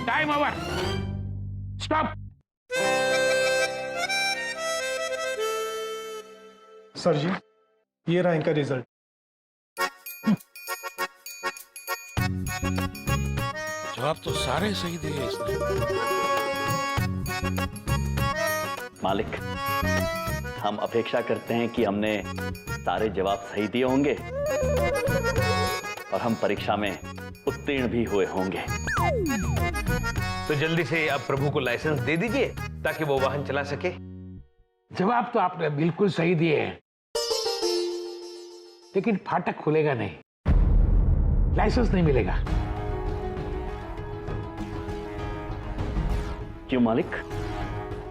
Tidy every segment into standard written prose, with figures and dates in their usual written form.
Time over, stop. Sir जी, ये रहा इनका रिजल्ट। जवाब तो सारे सही दिए इसने। मालिक, हम अपेक्षा करते हैं कि हमने सारे जवाब सही दिए होंगे और हम परीक्षा में उत्तीर्ण भी हुए होंगे। तो जल्दी से आप प्रभु को लाइसेंस दे दीजिए ताकि वो वाहन चला सके। जवाब तो आपने बिल्कुल सही दिए हैं, लेकिन फाटक खुलेगा नहीं, लाइसेंस नहीं मिलेगा। क्यों मालिक,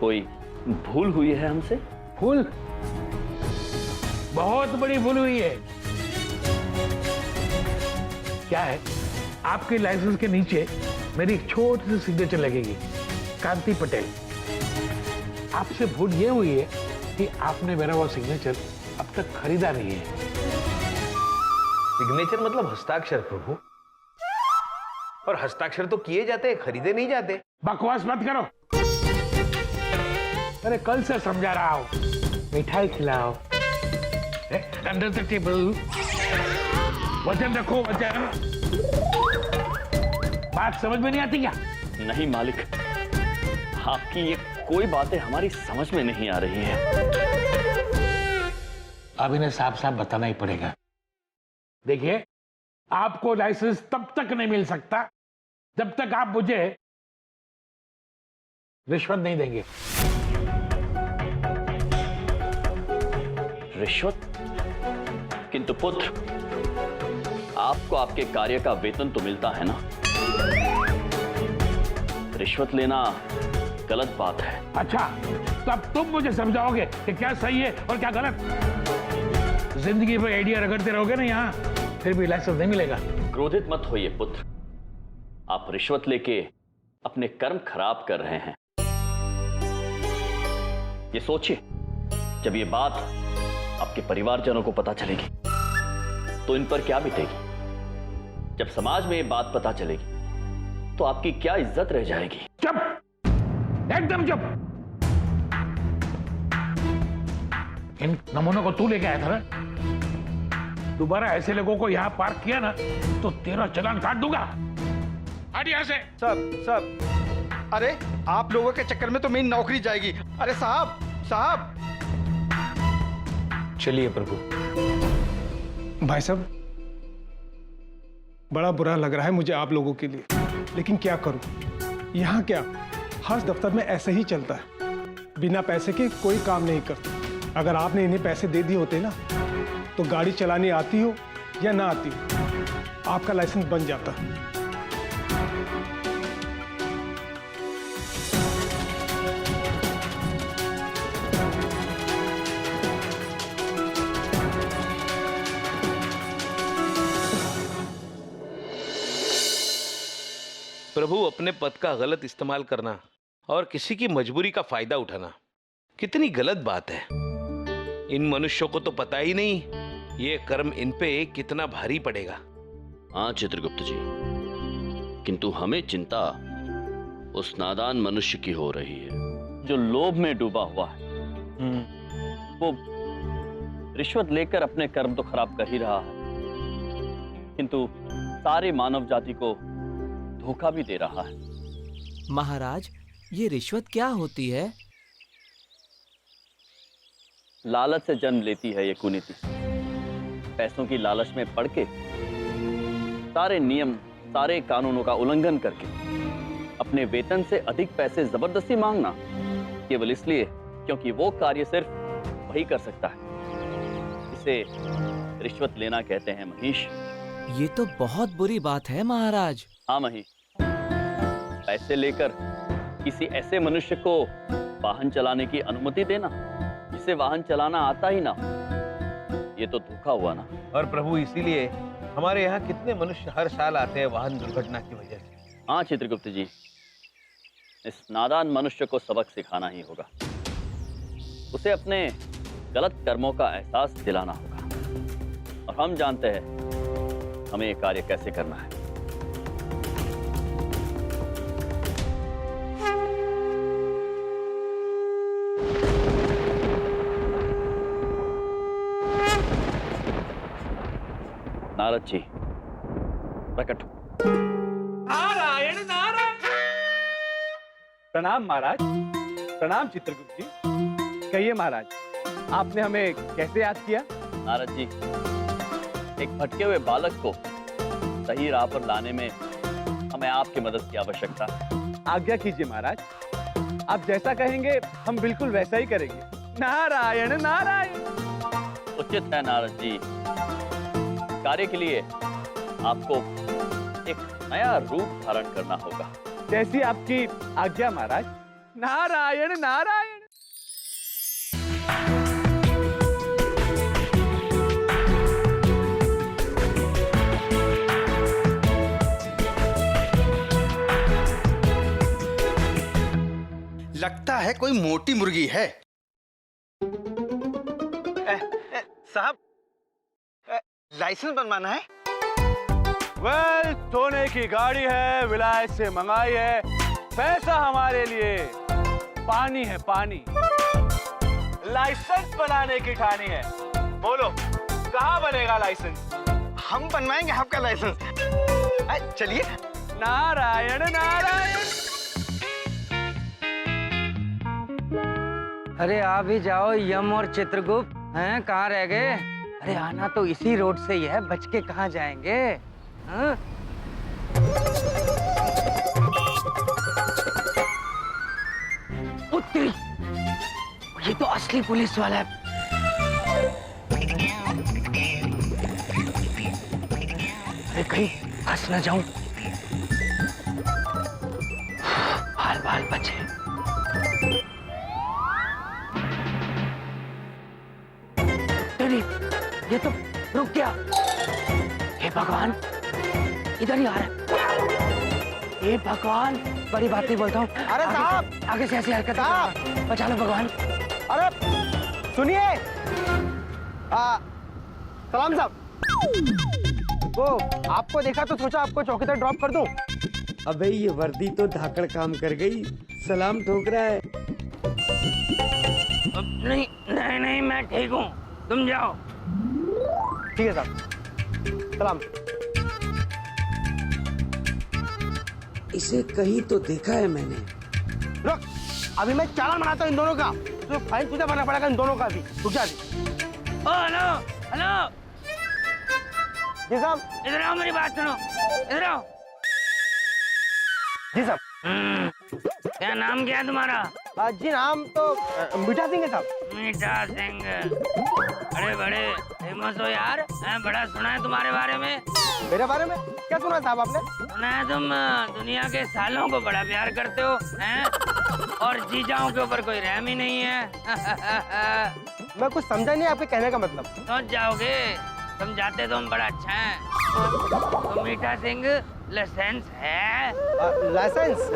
कोई भूल हुई है हमसे? भूल? बहुत बड़ी भूल हुई है। क्या है, आपके लाइसेंस के नीचे मेरी एक छोटी सी सिग्नेचर लगेगी, कांति पटेल। आपसे भूल ये हुई है कि आपने मेरा वो सिग्नेचर अब तक खरीदा नहीं है। सिग्नेचर मतलब हस्ताक्षर प्रभु, और हस्ताक्षर तो किए जाते हैं, खरीदे नहीं जाते। बकवास मत करो। अरे कल से समझा रहा हूं, मिठाई खिलाओ, अंडर द टेबल, वजन रखो, वजन। बात समझ में नहीं आती क्या? नहीं मालिक, आपकी ये कोई बातें हमारी समझ में नहीं आ रही है। अब इन्हें साफ साफ बताना ही पड़ेगा। देखिए, आपको लाइसेंस तब तक नहीं मिल सकता जब तक आप मुझे रिश्वत नहीं देंगे। रिश्वत? किंतु पुत्र, आपको आपके कार्य का वेतन तो मिलता है ना। रिश्वत लेना गलत बात है। अच्छा, तो अब तुम मुझे समझाओगे कि क्या सही है और क्या गलत। जिंदगी में आइडिया रगड़ते रहोगे ना यहाँ, फिर भी लाइसेंस नहीं मिलेगा। क्रोधित मत होइए पुत्र, आप रिश्वत लेके अपने कर्म खराब कर रहे हैं। ये सोचिए, जब ये बात आपके परिवारजनों को पता चलेगी तो इन पर क्या बीतेगी। जब समाज में ये बात पता चलेगी तो आपकी क्या इज्जत रह जाएगी। चुप, एकदम चुप। इन नमूनों को तू लेके आया था ना? दोबारा ऐसे लोगों को यहां पार्क किया ना तो तेरा चालान काट दूंगा। हट यहां से। सब, अरे आप लोगों के चक्कर में तो मेरी नौकरी जाएगी। अरे साहब, साहब। चलिए प्रभु। भाई साहब, बड़ा बुरा लग रहा है मुझे आप लोगों के लिए, लेकिन क्या करूं, यहाँ क्या हर दफ्तर में ऐसे ही चलता है, बिना पैसे के कोई काम नहीं करते। अगर आपने इन्हें पैसे दे दिए होते ना, तो गाड़ी चलानी आती हो या ना आती हो, आपका लाइसेंस बन जाता। प्रभु, अपने पद का गलत इस्तेमाल करना और किसी की मजबूरी का फायदा उठाना कितनी गलत बात है। इन मनुष्यों को तो पता ही नहीं ये कर्म इन पे कितना भारी पड़ेगा। हाँ चित्रगुप्त जी, किंतु हमें चिंता उस नादान मनुष्य की हो रही है जो लोभ में डूबा हुआ है। वो रिश्वत लेकर अपने कर्म तो खराब कर ही रहा है, किंतु सारे मानव जाति को धोखा भी दे रहा है। महाराज, ये रिश्वत क्या होती है? लालच से जन्म लेती है ये कुनीति। पैसों की लालच में पड़ के सारे नियम, सारे कानूनों का उल्लंघन करके अपने वेतन से अधिक पैसे जबरदस्ती मांगना, केवल इसलिए क्योंकि वो कार्य सिर्फ वही कर सकता है। इसे रिश्वत लेना कहते हैं महेश। ये तो बहुत बुरी बात है महाराज। हाँ महेश, पैसे लेकर किसी ऐसे मनुष्य को वाहन चलाने की अनुमति देना जिसे वाहन चलाना आता ही ना हो, ये तो धोखा हुआ ना। और प्रभु इसीलिए हमारे यहाँ कितने मनुष्य हर साल आते हैं वाहन दुर्घटना की वजह से। हाँ चित्रगुप्त जी, इस नादान मनुष्य को सबक सिखाना ही होगा। उसे अपने गलत कर्मों का एहसास दिलाना होगा और हम जानते हैं हमें ये कार्य कैसे करना है। नारद जी प्रकट हो। नारायण नारायण। प्रणाम महाराज। प्रणाम चित्रगुप्त जी। कहिए महाराज, आपने हमें कैसे याद किया? नारद जी, एक भटके हुए बालक को सही राह पर लाने में हमें आपकी मदद की आवश्यकता है। आज्ञा कीजिए महाराज, आप जैसा कहेंगे हम बिल्कुल वैसा ही करेंगे। नारायण नारायण। उचित है नारद जी, कार्य के लिए आपको एक नया रूप धारण करना होगा। जैसी आपकी आज्ञा महाराज। नारायण नारायण। लगता है कोई मोटी मुर्गी है। साहब, लाइसेंस बनवाना है? वेल, सोने की गाड़ी है, विलायत से मंगाई है। पैसा हमारे लिए पानी है, पानी। लाइसेंस बनाने की ठानी है। बोलो, कहाँ बनेगा लाइसेंस? हम बनवाएंगे आपका लाइसेंस। चलिए। नारायण नारायण। अरे आ भी जाओ यम और चित्रगुप्त। हैं, कहाँ रह गए? अरे आना तो इसी रोड से ही है, बच के कहाँ जाएंगे? हाँ? उत्तरी, ये तो असली पुलिस वाला है। अरे कहीं फंस न जाऊं। बाल बाल बचे। नहीं, ये तो रुक गया। हे भगवान, इधर ही आ रहा है। हे भगवान, बड़ी बात नहीं बोलता हूँ। अरे साहब, आगे से ऐसी हरकत साहब, बचा लो भगवान। अरे सुनिए। सलाम साहब। वो आपको देखा तो सोचा आपको चौकीदार ड्रॉप कर दूं। अबे ये वर्दी तो धाकड़ काम कर गई, सलाम ठोक रहा है। नहीं नहीं नहीं, मैं ठीक हूँ, तुम जाओ। ठीक है साहब, सलाम। इसे कहीं तो देखा है मैंने। रुक, अभी मैं चालान बनाता हूँ इन दोनों का। तो फाइन तुझे भरना पड़ेगा इन दोनों का भी। रुक जा। ओ हेलो हेलो, जी साहब। इधर आओ, मेरी बात सुनो, इधर आओ। जी साहब। क्या नाम क्या है तुम्हारा? जी नाम तो मीठा सिंह है साहब। मीठा सिंह, बड़े बड़े फेमस हो यार। बड़ा सुना है तुम्हारे बारे में। मेरे बारे में क्या सुना साहब आपने? सुना है तुम दुनिया के सालों को बड़ा प्यार करते हो, हैं? और जीजाओं के ऊपर कोई रहम ही नहीं है। मैं कुछ समझा नहीं आपके कहने का मतलब। समझ जाओगे, समझाते तो हम बड़ा अच्छा है। तो मीठा सिंह, लाइसेंस है? लाइसेंस?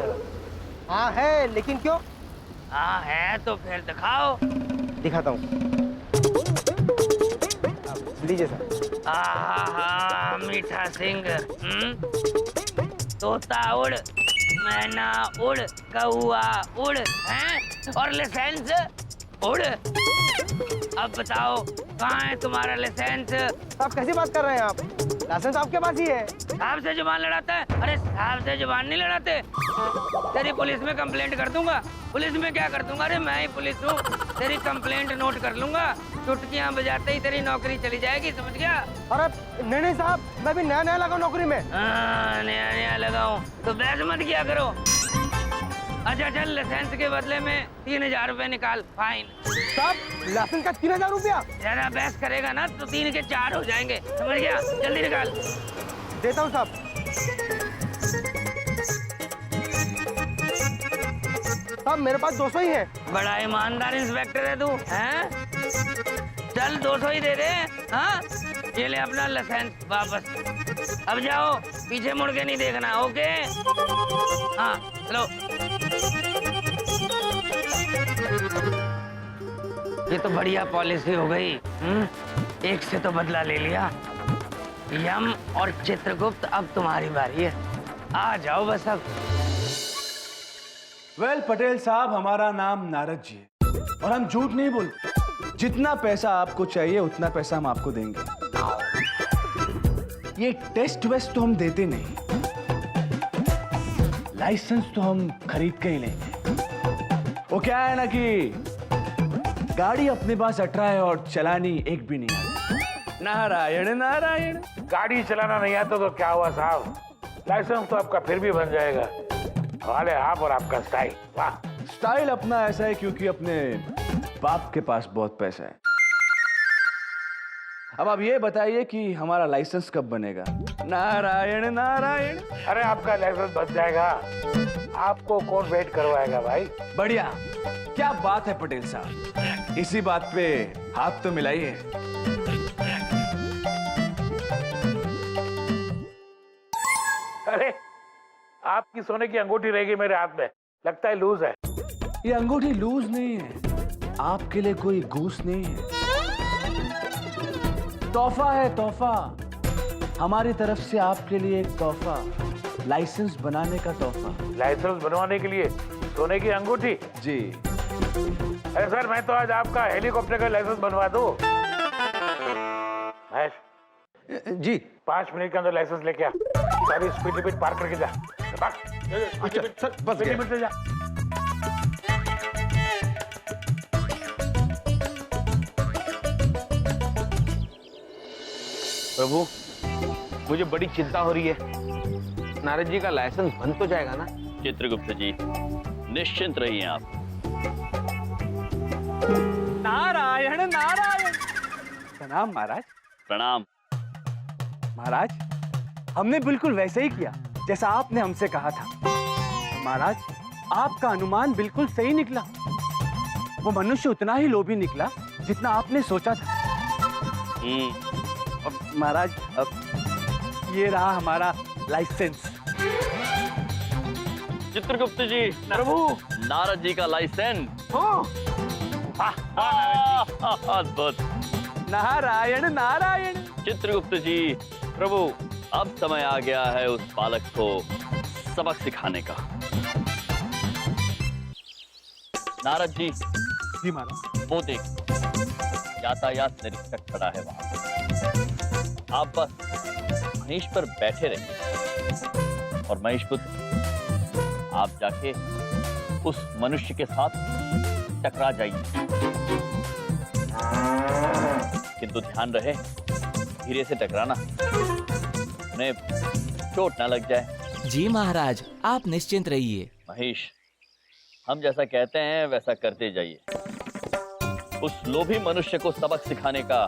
हाँ है, लेकिन क्यों? हाँ है तो फिर दिखाओ। दिखाता हूँ। लीजिए सर। आहा, मीठा सिंह, तोता उड़, मैना उड़, कौआ उड़, हैं? और लाइसेंस उड़। अब बताओ, कहाँ है तुम्हारा लाइसेंस? आप कैसी बात कर रहे हैं आप? लाइसेंस आपके पास ही है। साहब से जुबान लड़ाता है? अरे साहब से जुबान नहीं लड़ाते। तेरी पुलिस में कंप्लेंट कर दूंगा। पुलिस में क्या कर दूंगा? अरे मैं ही पुलिस हूँ। तेरी कंप्लेंट नोट कर लूंगा, चुटकियां बजाते ही तेरी नौकरी चली जाएगी, समझ गया? अरे नहीं नहीं साहब, मैं भी नया नया लगा नौकरी में। नया नया लगाऊं तो बहस मत किया करो। अच्छा चल, लाइसेंस के बदले में 3000 रुपए निकाल, फाइन। साहब, लाइसेंस का 3000 रुपया? ज्यादा बहस करेगा ना तो 3 के 4 हो जाएंगे, समझ गया? जल्दी निकाल। देता हूँ साहब। साहब मेरे पास 200 ही है। बड़ा ईमानदार इंस्पेक्टर है तू, हैं? चल 200 ही दे दे। हाँ, ये ले अपना लाइसेंस वापस। अब जाओ, पीछे मुड़ के नहीं देखना, ओके? हाँ, चलो। ये तो बढ़िया पॉलिसी हो गई। एक से तो बदला ले लिया। यम और चित्रगुप्त, अब तुम्हारी बारी है। आ जाओ बस अब। वेल पटेल साहब, हमारा नाम नारद जी है और हम झूठ नहीं बोलते। जितना पैसा आपको चाहिए उतना पैसा हम आपको देंगे। ये टेस्ट वेस्ट तो हम देते नहीं, लाइसेंस तो हम खरीद के ही लेंगे। वो क्या है ना कि गाड़ी अपने पास 18 है और चलानी एक भी नहीं आती। नारायण नारायण। गाड़ी चलाना नहीं आता तो क्या हुआ साहब, लाइसेंस तो आपका फिर भी बन जाएगा। वाले आप और आपका स्टाइल, वाह। स्टाइल अपना ऐसा है क्योंकि अपने बाप के पास बहुत पैसा है। अब आप ये बताइए कि हमारा लाइसेंस कब बनेगा? नारायण नारायण। अरे आपका लाइसेंस बन जाएगा, आपको कौन वेट करवाएगा भाई? बढ़िया, क्या बात है पटेल साहब, इसी बात पे हाथ तो मिलाइए। अरे आपकी सोने की अंगूठी रहेगी मेरे हाथ में, लगता है लूज है। ये अंगूठी लूज नहीं है, आपके लिए कोई घूस नहीं है, तोहफा है तोहफा। हमारी तरफ से आपके लिए एक तोहफा, लाइसेंस बनाने का तोहफा। लाइसेंस बनवाने के लिए सोने की अंगूठी? जी। अरे सर, मैं तो आज आपका हेलीकॉप्टर का लाइसेंस बनवा दूं। महेश जी। 5 मिनट के अंदर लाइसेंस लेके आ। सारी स्पीड लिमिट पार करके जा। अच्छा सर, बस गया। लिमिट से जा। प्रभु, मुझे बड़ी चिंता हो रही है। नारद जी का लाइसेंस बन तो जाएगा ना? चित्रगुप्त जी, निश्चिंत रहिए आप। नारायण नारायण। प्रणाम महाराज। प्रणाम। महाराज, हमने बिल्कुल वैसे ही किया जैसा आपने हमसे कहा था। महाराज, आपका अनुमान बिल्कुल सही निकला। वो मनुष्य उतना ही लोभी निकला जितना आपने सोचा था। अब महाराज, अब ये रहा हमारा लाइसेंस। चित्रगुप्त जी, प्रभु, नारद जी का लाइसेंस। अद्भुत। नारायण नारायण। चित्रगुप्त जी, प्रभु, अब समय आ गया है उस बालक को सबक सिखाने का। नारद जी, जी महाराज। वो देख, यातायात निरीक्षक खड़ा है वहां। आप बस महेश पर बैठे रहिए और महेश पुत्र, आप जाके उस मनुष्य के साथ टकरा जाइए, किंतु ध्यान रहे धीरे से टकराना, उन्हें चोट ना लग जाए। जी महाराज, आप निश्चिंत रहिए। महेश, हम जैसा कहते हैं वैसा करते जाइए। उस लोभी मनुष्य को सबक सिखाने का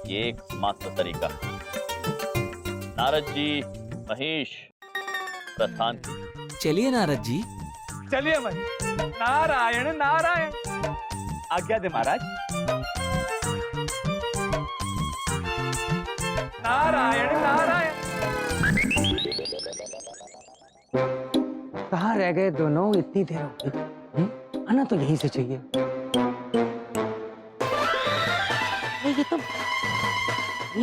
ये एकमात्र तरीका। नारद जी, महेश, प्रस्थान कीजिए। चलिए नारद जी। चलिए भाई। नारायण नारायण। आज्ञा दे महाराज। नारायण नारायण। कहाँ रह गए दोनों? इतनी देर हो गई। आना तो यहीं से चाहिए। ये तो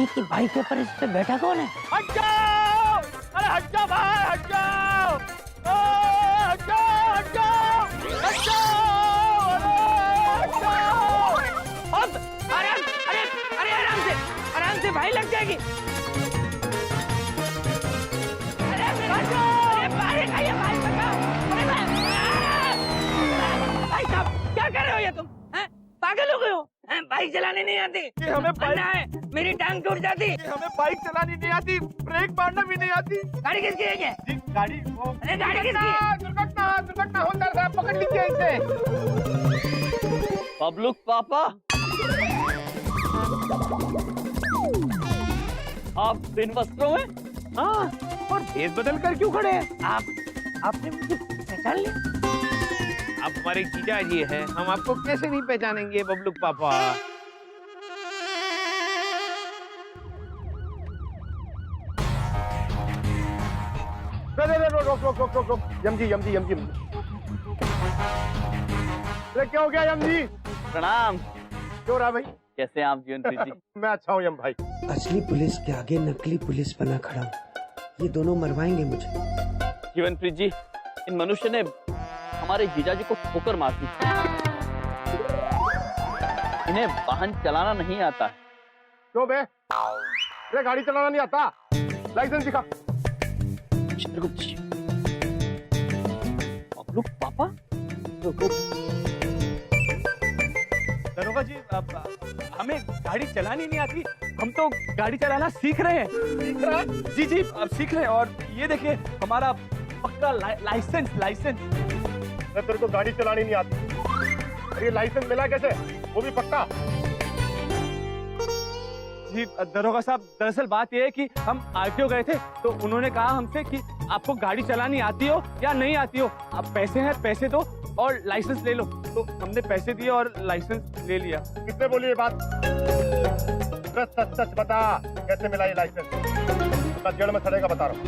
की बाइक के ऊपर इस पे बैठा कौन है? हट जाओ! अरे हट जाओ भाई, हट जाओ! हट जाओ, हट जाओ! हट जाओ! अरे हट जाओ! अरे आराम से भाई, लग जाएगी। भाई साहब, क्या कर रहे हो ये तुम? पागल हो गए हो? बाइक चलाने नहीं आती? हमें बाइक है, मेरी टांग टूट जाती। हमें बाइक चलानी नहीं आती, ब्रेक मारना भी नहीं आती। गाड़ी किसकी है ये? जी, गाड़ी वो अरे गाड़ी किसकी है? दुर्घटना होता है, पकड़ लीजिए इसे। पब्लुक पापा, आप बिन वस्त्रों में? हाँ, और भेष बदल कर क्यों खड़े हैं? आपने मुझे पहचान लिया? आप हमारे जीजा जी हैं, हम आपको कैसे नहीं पहचानेंगे बबलू पापा। रोक यम जी अरे क्या हो गया यम जी? प्रणाम। क्यों रहा भाई? कैसे हैं आप जीवनप्रीत जी? मैं अच्छा हूँ यम भाई। असली पुलिस के आगे नकली पुलिस बना खड़ा हूँ। ये दोनों मरवाएंगे मुझे। जीवनप्रीत जी, इन मनुष्य ने हमारे जीजाजी को ठोकर मार दी। इन्हें वाहन चलाना नहीं आता है। क्यों बे? अरे गाड़ी चलाना नहीं आता? लाइसेंस दिखा। चित्रगुप्त जी, बबलू पापा? दरोगा जी, हमें गाड़ी चलानी नहीं आती, हम तो गाड़ी चलाना सीख रहे हैं। सीख रहा है? जी जी, अब सीख रहे हैं। और ये देखिए हमारा पक्का लाइसेंस। अरे तेरे को गाड़ी चलानी नहीं आती, अरे लाइसेंस मिला कैसे, वो भी पक्का? जी दरोगा साहब, दरअसल बात यह है कि हम आरटीओ गए थे तो उन्होंने कहा हमसे कि आपको गाड़ी चलानी आती हो या नहीं आती हो, आप पैसे हैं पैसे दो और लाइसेंस ले लो। तो हमने पैसे दिए और लाइसेंस ले लिया। किसने बोली ये बात? सच सच बता, कैसे मिला ये लाइसेंस? मैं जेल में सड़ेगा बता रहा हूँ।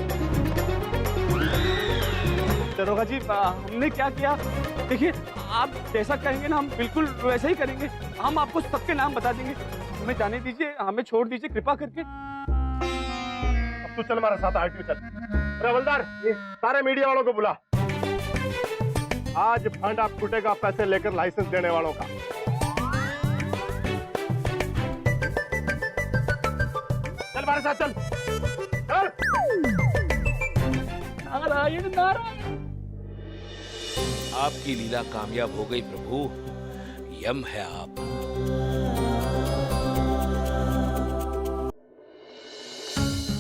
दरोगा जी, हमने क्या किया, देखिए आप जैसा कहेंगे ना हम बिल्कुल वैसा ही करेंगे। हम आपको सबके नाम बता देंगे। हमें जाने दीजिए, हमें छोड़ दीजिए कृपा करके। अब तू चल हमारे साथ आरटीओ चल। हवलदार, ये सारे मीडिया वालों को बुला। आज फंड आप टूटेगा पैसे लेकर लाइसेंस देने वालों का। चल हमारे साथ चल। चल। नारायण नारायण। आपकी लीला कामयाब हो गई प्रभु, यम है आप।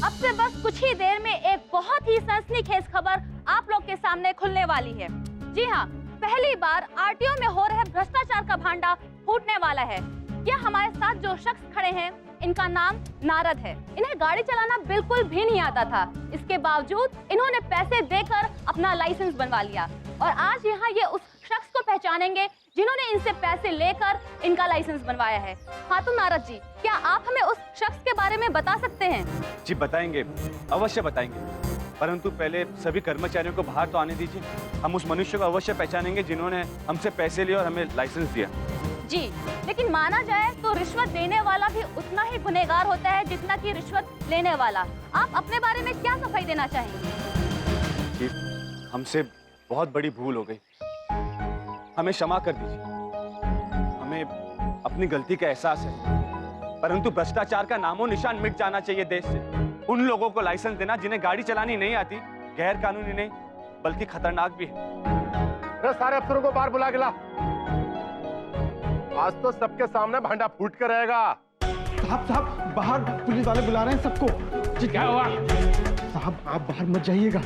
अब से बस कुछ ही देर में एक बहुत ही सनसनीखेज खबर आप लोग के सामने खुलने वाली है। जी हाँ, पहली बार आरटीओ में हो रहे भ्रष्टाचार का भांडा फूटने वाला है। यह हमारे साथ जो शख्स खड़े हैं, इनका नाम नारद है। इन्हें गाड़ी चलाना बिल्कुल भी नहीं आता था। इसके बावजूद इन्होंने पैसे देकर अपना लाइसेंस बनवा लिया और आज यहाँ ये उस शख्स को पहचानेंगे जिन्होंने इनसे पैसे लेकर इनका लाइसेंस बनवाया है। हाँ तो नारद जी, क्या आप हमें उस शख्स के बारे में बता सकते हैं? जी बताएंगे, अवश्य बताएंगे, परंतु पहले सभी कर्मचारियों को बाहर तो आने दीजिए। हम उस मनुष्य को अवश्य पहचानेंगे जिन्होंने हमसे पैसे लिए और हमें लाइसेंस दिया। जी, लेकिन माना जाए तो रिश्वत देने वाला भी उतना ही गुनहगार होता है जितना कि रिश्वत लेने वाला। आप अपने बारे में क्या सफाई देना चाहेंगे? जी, हमसे बहुत बड़ी भूल हो गई, हमें क्षमा कर दीजिए। हमें अपनी गलती का एहसास है, परंतु भ्रष्टाचार का नामो निशान मिट जाना चाहिए देश से। उन लोगों को लाइसेंस देना जिन्हें गाड़ी चलानी नहीं आती, गैर कानूनी नहीं बल्कि खतरनाक भी है। अरे सारे अफसरों को बाहर बुला के ला। आज तो सबके सामने भांडा फूट कर रहेगा। साहब बाहर पुलिस वाले बुला रहे हैं सबको। जी क्या हुआ? साहब आप बाहर मत जाइएगा।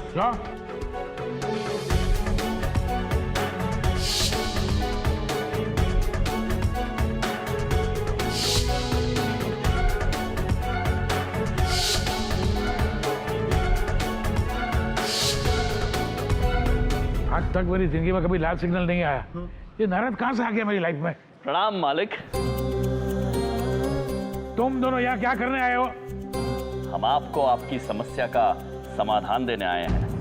आज तक मेरी जिंदगी में कभी लाल सिग्नल नहीं आया। ये नारद कहाँ से आ गया मेरी लाइफ में? प्रणाम मालिक। तुम दोनों यहाँ क्या करने आए हो? हम आपको आपकी समस्या का समाधान देने आए हैं।